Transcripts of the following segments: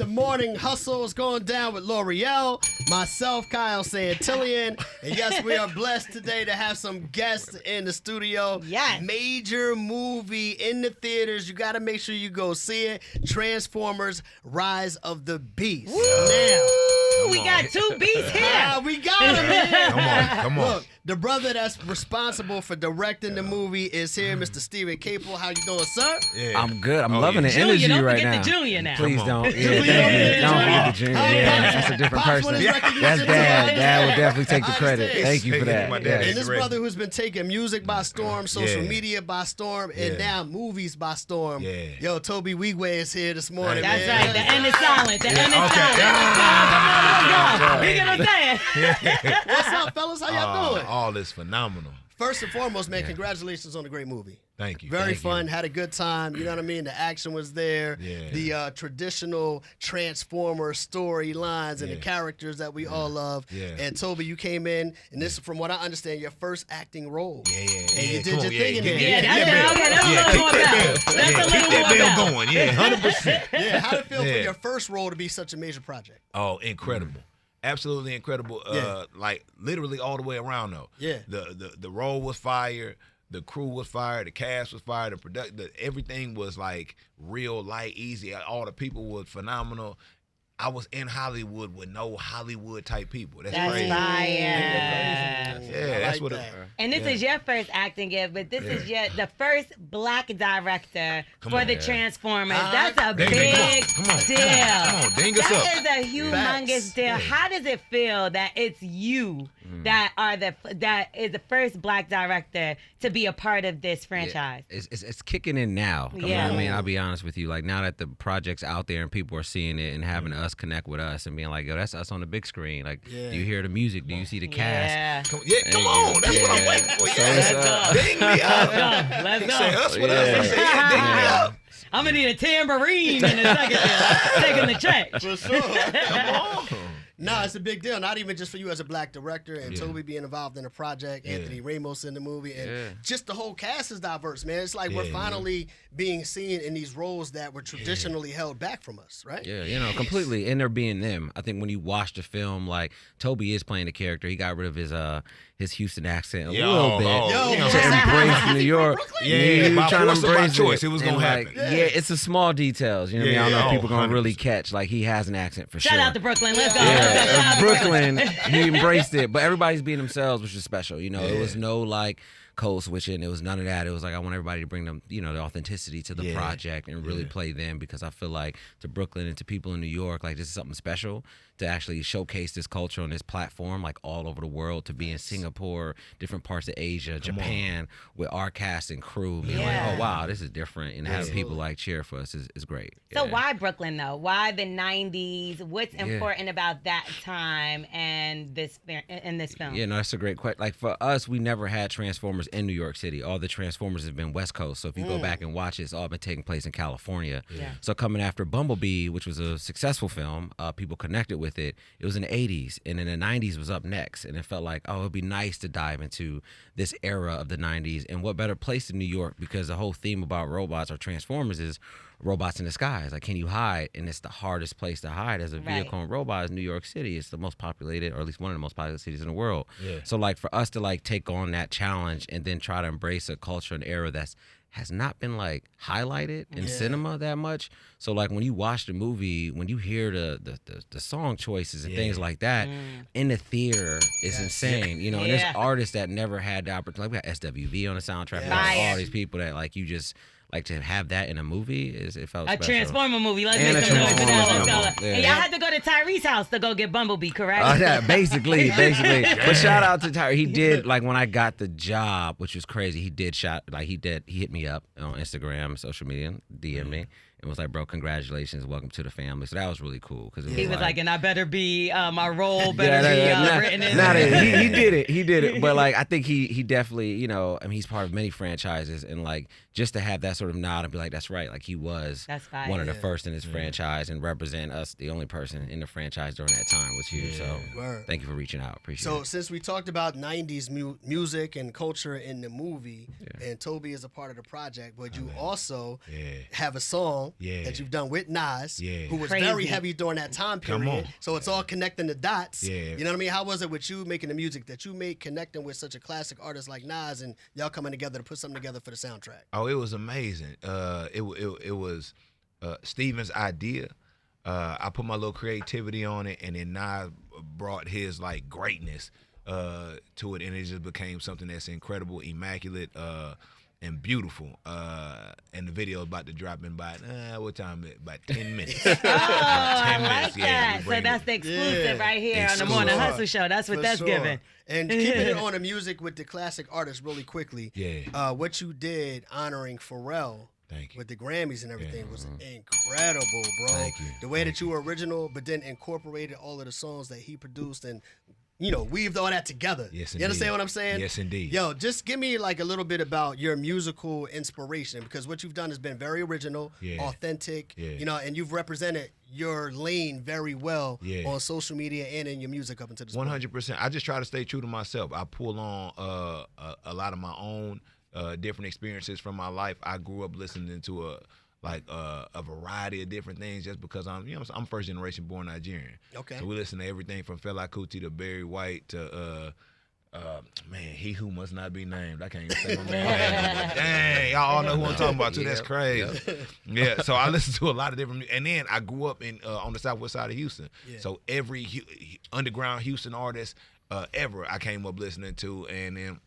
The Morning Hustle is going down with L'Oreal, myself, Kyle Santillian, and yes, we are blessed today to have some guests in the studio. Yes. Major movie in the theaters. You got to make sure you go see it. Transformers: Rise of the Beast. Now, we got two beasts here. we got him here. Come on. Look, the brother that's responsible for directing the movie is here, Mr. Stephen Caple. How you doing, sir? Yeah. I'm good. I'm loving the Junior, energy don't right forget now. the Junior now. Please Come don't. on. Yeah, thank you. Don't forget the Junior. Yeah, that's a different Pops person. with his recognition That's too. Dad. Dad will definitely take the I credit. understand. Thank you for that. My dad. And this Great. brother who's been taking music by storm, social Yeah. media by storm, and Yeah. now movies by storm. Yeah. Yo, Tobe Nwigwe is here this morning. That's man. right. The end is silent. The end is Okay. silent. You get what I'm saying? What's up, fellas? How y'all doing? All is phenomenal. First and foremost, man, congratulations on the great movie. Thank you. Very Thank fun, you. had a good time. You know what I mean? The action was there. Yeah. The traditional Transformer storylines and the Yeah. characters that we all love. Yeah. And Tobe, you came in, and this, from what I understand, your first acting role. Yeah. And you did Come your on, thing in there. Yeah, that's it. Okay, that's a little more keep better. that bell. That's a Keep little that more bell better. going. Yeah, 100%. Yeah, how did it feel for Yeah. your first role to be such a major project? Oh, incredible. Absolutely incredible. Yeah. Like literally all the way around though. Yeah. The role was fire. The crew was fire. The cast was fire. Everything was like real light, easy. All the people were phenomenal. I was in Hollywood with no Hollywood type people. That's crazy. fire. Yeah, I that's like what. that. And this is your first acting gig, but this is the first black director Come for on, the man. Transformers. That's a Ding, big ding, come on, deal. come on, ding us up. That is a humongous Facts. deal. Yeah. How does it feel that it's you that is the first black director to be a part of this franchise? It's kicking in now. Yeah. I mean, I'll be honest with you. Like now that the project's out there and people are seeing it and having us connect with us and being like, yo, that's us on the big screen. Like, Yeah. do you hear the music? Do you see the cast? Yeah. Come on. That's what I'm waiting for. So Yeah. it's, Ding me up. Let's He said go. us with us. I said, yeah, ding me up. I'm gonna need a tambourine in a second. Taking the check. For sure. Come on. No, it's a big deal. Not even just for you as a black director and Yeah. Tobe being involved in the project, Yeah. Anthony Ramos in the movie, and Yeah. just the whole cast is diverse, man. It's like we're Yeah. finally being seen in these roles that were traditionally held back from us, right? Yeah, you know, completely. And they're being them. I think when you watch the film, like Tobe is playing the character. He got rid of his Houston accent a little bit Yo, to embrace New York. Yeah, He by was trying to force or by embrace choice, it was gonna And, like, happen. Yeah, it's the small details. You know what I mean? I don't know if Yeah, people gonna really 100%. catch. Like he has an accent for Shout sure. out to Brooklyn. Let's go. Yeah, Let's go. Shout out to Brooklyn, he embraced it, but everybody's being themselves, which is special. You know, it was Yeah. no like code switching. It was none of that. It was like I want everybody to bring them, you know, the authenticity to the Yeah. project and really play them because I feel like to Brooklyn and to people in New York, like this is something special to actually showcase this culture on this platform, like all over the world, to be in Singapore, different parts of Asia, Japan, with our cast and crew being Yeah. like, oh wow, this is different, and having people Absolutely. like cheer for us is great. So Yeah. why Brooklyn though? Why the '90s? What's important about that time and this film? Yeah, no, that's a great question. Like for us, we never had Transformers in New York City. All the Transformers have been West Coast. So if you go back and watch it, it's all been taking place in California. Yeah. So coming after Bumblebee, which was a successful film, people connected with it. It was in the 80s, and in the 90s was up next. And it felt like, oh, it'd be nice to dive into this era of the 90s. And what better place than New York? Because the whole theme about robots or Transformers is robots in the skies. Like, can you hide? And it's the hardest place to hide as a vehicle and robot is New York City. It's the most populated, or at least one of the most populated cities in the world. Yeah. So like for us to like take on that challenge and then try to embrace a culture and era that's has not been like highlighted in cinema that much. So like when you watch the movie, when you hear the song choices and things like that in the theater is insane. You know, and there's artists that never had the opportunity. Like we got SWV on the soundtrack. We got all these people that like you just like to have that in a movie it felt A special. Transformer movie. Let's And make a some noise for that. Transformer Let's go. movie. And Yeah. y'all had to go to Tyrese's house to go get Bumblebee, correct? Yeah, basically. But shout out to Tyre. He did like when I got the job, which was crazy. He hit me up on Instagram, social media, DM me, and was like, "Bro, congratulations, welcome to the family." So that was really cool because He was like, and I better be, my role better be written in. He did it. But like, I think he definitely, you know, I mean, he's part of many franchises, and like just to have that sort of nod and be like, that's right, like he was one of the first in his franchise and represent us, the only person in the franchise during that time was huge. So thank you for reaching out. Appreciate it. So since we talked about 90s music and culture in the movie, and Tobe is a part of the project, but you also have a song now Yeah. that you've done with Nas, Yeah. who was Crazy. very heavy during that time Come period. on. So it's all connecting the dots. Yeah. You know what I mean? How was it with you making the music that you made, connecting with such a classic artist like Nas, and y'all coming together to put something together for the soundtrack? Oh, it was amazing. It was Steven's idea. I put my little creativity on it, and then Nas brought his like greatness to it, and it just became something that's incredible, immaculate, and beautiful. And the video is about to drop in about what time? About 10 minutes. Oh, About 10 I like minutes. Yeah, that. we So bring that's it. the exclusive Yeah. right here on the Exclusive. Morning Hustle Show. That's what For that's sure. giving. And keeping it on the music with the classic artists really quickly. Yeah. What you did honoring Pharrell Thank you. with the Grammys and everything was incredible, bro. Thank you. The way that you were original, but then incorporated all of the songs that he produced and, weaved all that together. Yes, you understand indeed. what I'm saying? Yes, indeed. Yo, just give me like a little bit about your musical inspiration, because what you've done has been very original, Yeah. authentic, Yeah. and you've represented your lane very well Yeah. on social media and in your music up until this point. 100%. I just try to stay true to myself. I pull on a lot of my own different experiences from my life. I grew up listening to a variety of different things just because I'm first generation born Nigerian. Okay. So we listen to everything from Fela Kuti to Barry White to man, he who must not be named. I can't even say my man. But dang, y'all all know who I'm talking about too. That's Yep, crazy. Yeah. So I listen to a lot of different, and then I grew up in on the southwest side of Houston. Yeah. So every underground Houston artist ever I came up listening to, and then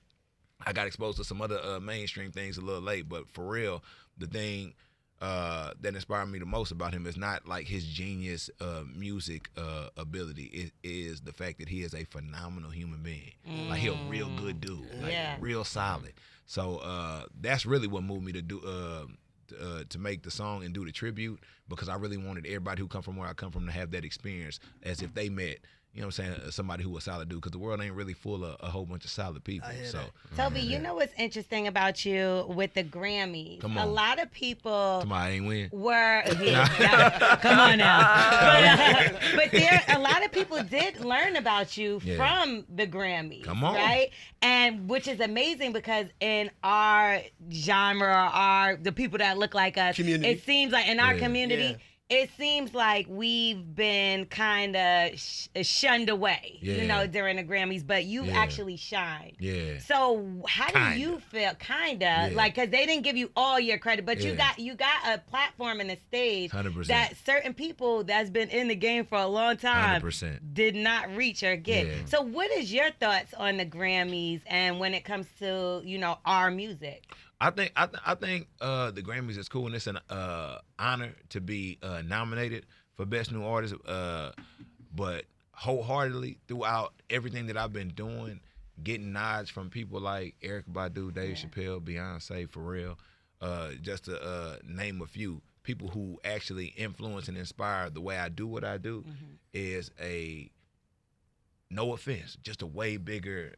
I got exposed to some other mainstream things a little late. But for real, the thing that inspired me the most about him is not like his genius music ability. It is the fact that he is a phenomenal human being. Like he a real good dude, like Yeah. real solid. So that's really what moved me to do to make the song and do the tribute, because I really wanted everybody who come from where I come from to have that experience as if they met. You know what I'm saying? Somebody who was a solid dude, because the world ain't really full of a whole bunch of solid people. I hear So, that. Tobe, you know what's interesting about you with the Grammys? Come A on. lot of people come on, I ain't win. were come on now. But a lot of people did learn about you Yeah. from the Grammys. Come on. Right? And which is amazing, because in our genre, the people that look like us, Community. it seems like in our Yeah. community, Yeah. it seems like we've been kind of shunned away, Yeah. during the Grammys, but you've Yeah. actually shined. Yeah. So how do you feel? Yeah. Like, because they didn't give you all your credit, but Yeah. you got a platform and a stage 100%. that certain people that's been in the game for a long time 100%. did not reach or get. Yeah. So what is your thoughts on the Grammys and when it comes to our music? I think the Grammys is cool, and it's an honor to be nominated for Best New Artist. But wholeheartedly throughout everything that I've been doing, getting nods from people like Erykah Badu, Dave Chappelle, Beyonce, Pharrell, just to name a few people who actually influence and inspire the way I do what I do, is no offense, just a way bigger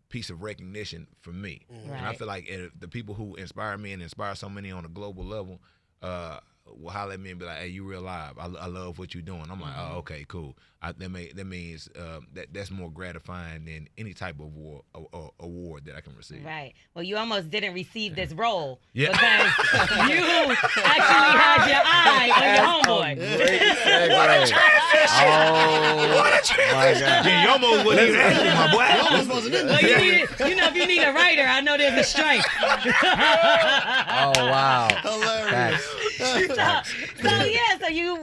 piece of recognition for me. And I Right. feel like the people who inspire me and inspire so many on a global level will holler at me and be like, "Hey, you real live. I love what you're doing." I'm like, "Oh, okay, cool." That means that's more gratifying than any type of award that I can receive. Right. Well, you almost didn't receive this role Yeah. because you actually had your eye on your homeboy. Great segue. Oh, my God. Yeah, you almost wouldn't even ask me, my boy. You almost wasn't in Well, there. if you need a writer, I know there's a strike. Oh, wow. Hilarious. So you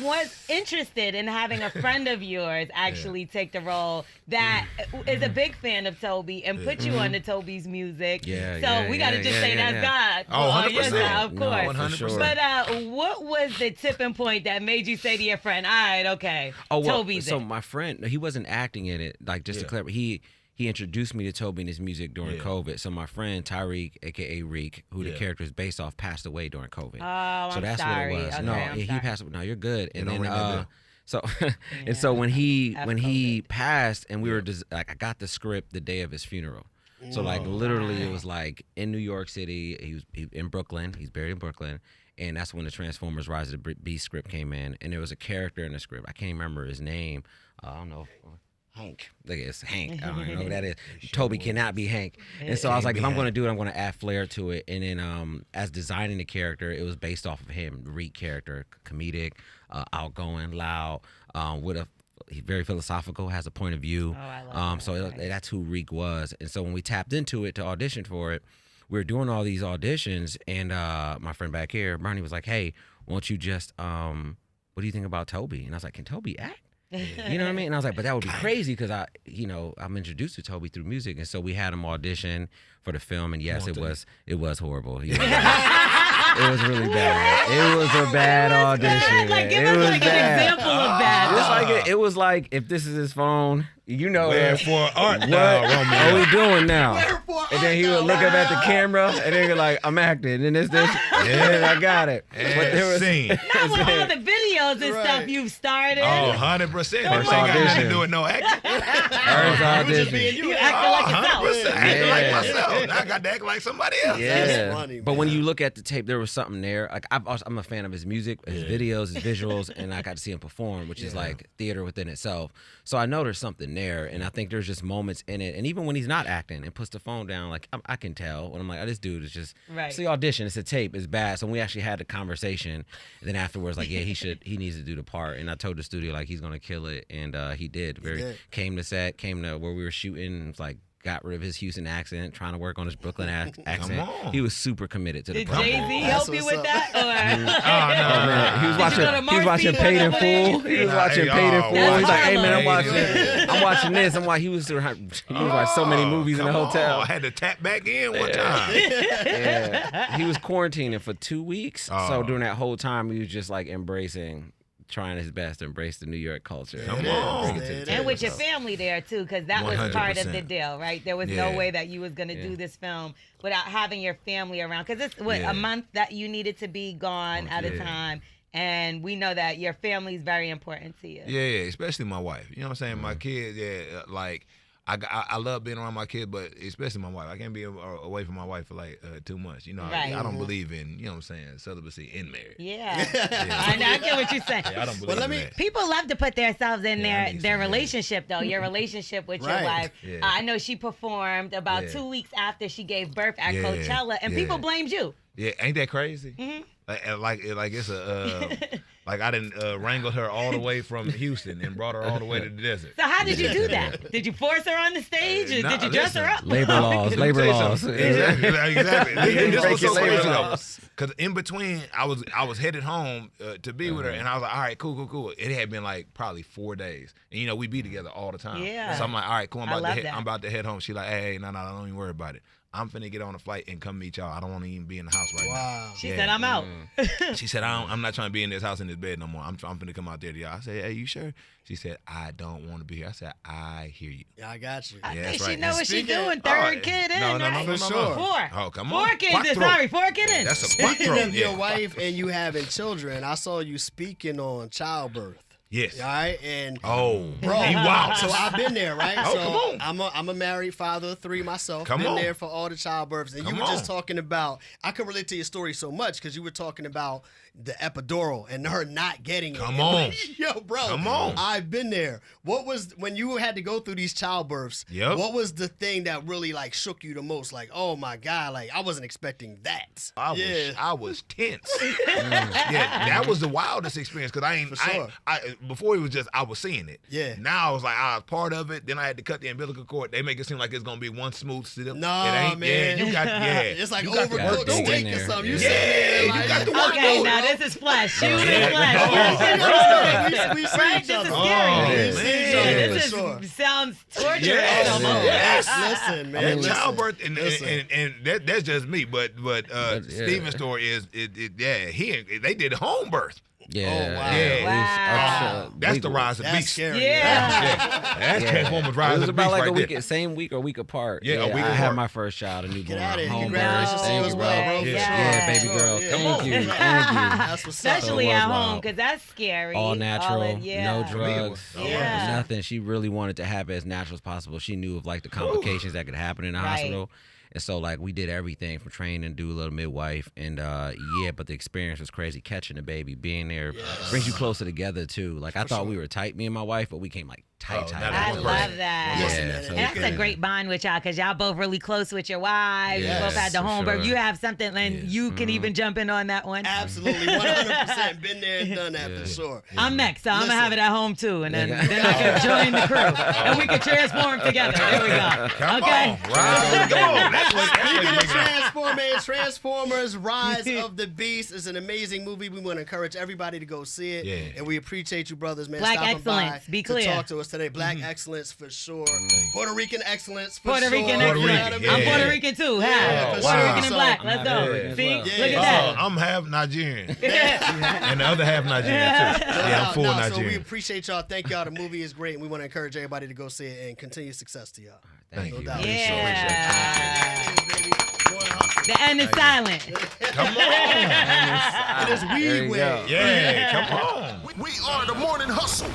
was interested in having a friend of yours actually take the role that is a big fan of Tobe and put you on to Tobe's music. Yeah, So yeah, we got to yeah, just yeah, say yeah, that's yeah. God. Oh, 100%. Yes, of No, course. for 100%. sure. But what was the tipping point that made you say to your friend, "All right, okay, Oh, well, Tobe's so it." my friend, he wasn't acting in it. Like, just to Yeah. clarify, he introduced me to Tobe and his music during Yeah. COVID. So my friend Tyreek, aka Reek, who the Yeah. character is based off, passed away during COVID. Oh, So I'm that's sorry. what it was. Okay, No, I'm he sorry. passed away. No, you're good. Yeah, And don't then ring that bell. so and so when he COVID. passed and we were just like, I got the script the day of his funeral. So like literally it was like in New York City. He in Brooklyn. He's buried in Brooklyn. And that's when the Transformers Rise of the Beast script came in. And there was a character in the script. I can't remember his name. I don't know. Hank. Like it's Hank. I don't even know who that is. Tobe cannot be Hank. And so I was like, if I'm going to do it, I'm going to add flair to it. And then as designing the character, it was based off of him, the Reek character, comedic, outgoing, loud, with a very philosophical, has a point of view. Oh, I love that. So that's who Reek was. And so when we tapped into it to audition for it, we were doing all these auditions, and my friend back here, Bernie, was like, hey, won't you just, what do you think about Tobe? And I was like, can Tobe act? You know what I mean? And I was like, but that would be crazy because I'm introduced to Tobe through music. And so we had him audition for the film, and yes, it was horrible. You know? It was really bad. It was a bad audition. Like, give us like an example of that. It was like if this is his phone, you know, Wherefore art thou, what Romeo? are we doing now? Wherefore And then he would look up at the camera, and then he'd be like, I'm acting, and this, and I got it. And there was scene. Not with all the videos and stuff you've started. Oh, 100%. First ain't got nothing audition. to do with no acting. First audition. You acting like yourself. 100%. Acting like myself. Now I got to act like somebody else. Yeah, funny, but when man. you look at the tape, there was something there. Like I'm a fan of his music, his videos, his visuals, and I got to see him perform, which is like theater within itself. So I know there's something there, and I think there's just moments in it. And even when he's not acting and puts the phone down, like I can tell when I'm like, oh, this dude is just. Right. It's the audition. It's a tape. It's bad. So when we actually had the conversation, and then afterwards, like, yeah, he needs to do the part. And I told the studio like he's gonna kill it, and he did. Came to set, came to where we were shooting. It was like. Got rid of his Houston accent, trying to work on his Brooklyn accent. on. He was super committed to the Did project. Jay-Z help you with that? Oh, no. He was Did you go to watching. He was watching Marcy Paid in or Full. whatever? He was watching Hey, Paid in oh, Full. He's like, "Hey man, I'm Harlem. watching this. I'm watching." He was watching so many movies in the Come hotel. on. I had to tap back in one time. Yeah, he was quarantining for 2 weeks. So Oh. during that whole time, he was just like trying his best to embrace the New York culture. Come and on. bring it to the And table. with your family there too, because that was part of the 100%. deal, right? There was no way that you was gonna do this film without having your family around. Because it's a month that you needed to be gone at a time, and we know that your family is very important to you. Yeah, especially my wife. You know what I'm saying? My kids, like I love being around my kids, but especially my wife. I can't be away from my wife for like 2 months. You know, Right. I don't believe in, you know what I'm saying, celibacy in marriage. Yeah. I know, I get what you're saying. I don't believe in that. People love to put themselves in Yeah, I need their some, relationship, though. Your relationship with your Right. wife. Yeah. I know she performed about Yeah. 2 weeks after she gave birth at Yeah. Coachella, and people blamed you. Yeah, ain't that crazy? Mm-hmm. Like it's a like I didn't wrangle her all the way from Houston and brought her all the way to the desert. So how did you do that? Did you force her on the stage? Or Nah, did you dress her listen. up? Labor laws. Let me tell you Laws. something. Exactly. This break was your so labor crazy though. laws. Because in between, I was headed home to be with her, and I was like, all right, cool. It had been like probably 4 days, and you know we be together all the time. Yeah. So I'm like, all right, cool. I love that. I'm about to head home. She like, hey, no, don't even worry about it. I'm finna get on a flight and come meet y'all. I don't want to even be in the house right Wow. She Yeah. said, I'm out. now. She said, I'm not trying to be in this house in this bed no more. I'm finna come out there to y'all. I said, hey, you sure? She said, I don't want to be here. I said, I hear you. Yeah, I got you. I Yeah, think that's she right. know And what she speaking- doing. Third kid in, No, right? For sure. 4. Oh, come on. 4 kids in. Cuatro. Sorry, 4 kids in. That's a Speaking quattro. of your wife and you having children, I saw you speaking on childbirth. Yes. All right, and Oh, bro, he wild. so I've been there, right? Oh, so come on. I'm a married father of 3 myself. Come been on. there for all the childbirths, and Come you were just on. talking about. I could relate to your story so much because you were talking about the epidural and her not getting it. Come And on. like, yo, bro. Come on. I've been there. What was when you had to go through these childbirths? Yep. What was the thing that really like shook you the most? Like, oh my god, like I wasn't expecting that. I was tense. Yeah, that was the wildest experience because For sure. before it was just I was seeing it. Yeah. Now I was like I was part of it. Then I had to cut the umbilical cord. They make it seem like it's gonna be one smooth sit. No, it ain't. man. Yeah, you got. Yeah, It's like you got to overcooked work through steak it. or something. You Yeah, sitting there, you like, got to work Okay, through now it. this is flesh. Shoot Yeah. is flesh. Oh, Yes, we see right? each This other. is Oh, scary. man. Yeah, For this sure. sounds torturous. Yes. almost. Yes. Listen, man. And listen. childbirth and Listen. that's just me. But yeah. Steven's story is they did home birth. Yeah. Oh, wow. Yeah. Wow. That's the rise of That's beast. scary. Yeah. That's Transformers Rise It was of about Beast like right a week, there. same week or week apart. Yeah, a week I had apart. my first child, a newborn. Get out of here. Home Congratulations birth. to you Thank as you, well, bro. bro. Yeah. Yeah, baby Sure, girl. yeah. Thank you. Thank you. That's what's up. Especially So it at was home, wild. because that's scary. All natural, yeah. no drugs, Yeah. nothing. She really wanted to have it as natural as possible. She knew of like the complications that could happen in the hospital. And so like we did everything from training, doula, midwife, and but the experience was crazy. Catching the baby, being there brings you closer together too. Like I thought we were tight, me and my wife, but we came like tight. that I was love great. that. Listen, Yeah, man, so And it's that's a good. great bond with y'all because y'all both really close with your wives. Yes, you both had the for home birth. sure. You have something, and you can even jump in on that one. Absolutely, 100%. Been there and done that for sure. I'm next, so I'm Listen. gonna have it at home too, and then I can join the crew, and we can transform together. There we go. Come Okay. on, right? Come on. That's what Speaking of Transformers. Transformers Rise of the Beast is an amazing movie. We want to encourage everybody to go see it. Yeah. And we appreciate you brothers, man, Black stopping excellence, by be to clear. talk to us today. Black excellence for sure. Puerto Rican excellence for Puerto sure. Rican You know excellence. what I mean? Yeah. I'm Puerto Rican too. Yeah, Huh? for Puerto sure. Rican and So- black. Let's go. Yeah, See, well. look at Yeah. that. I'm half Nigerian. And the other half Nigerian too. Yeah, I'm full So we Nigerian. appreciate y'all. Thank y'all. The movie is great, and we want to encourage everybody to go see it and continue success to y'all. Thank No you. doubt. Yeah. Baby. Go and hustle. The end is silent. Come on. It is There you Nwigwe. go. Yeah, come on. We are the morning hustle.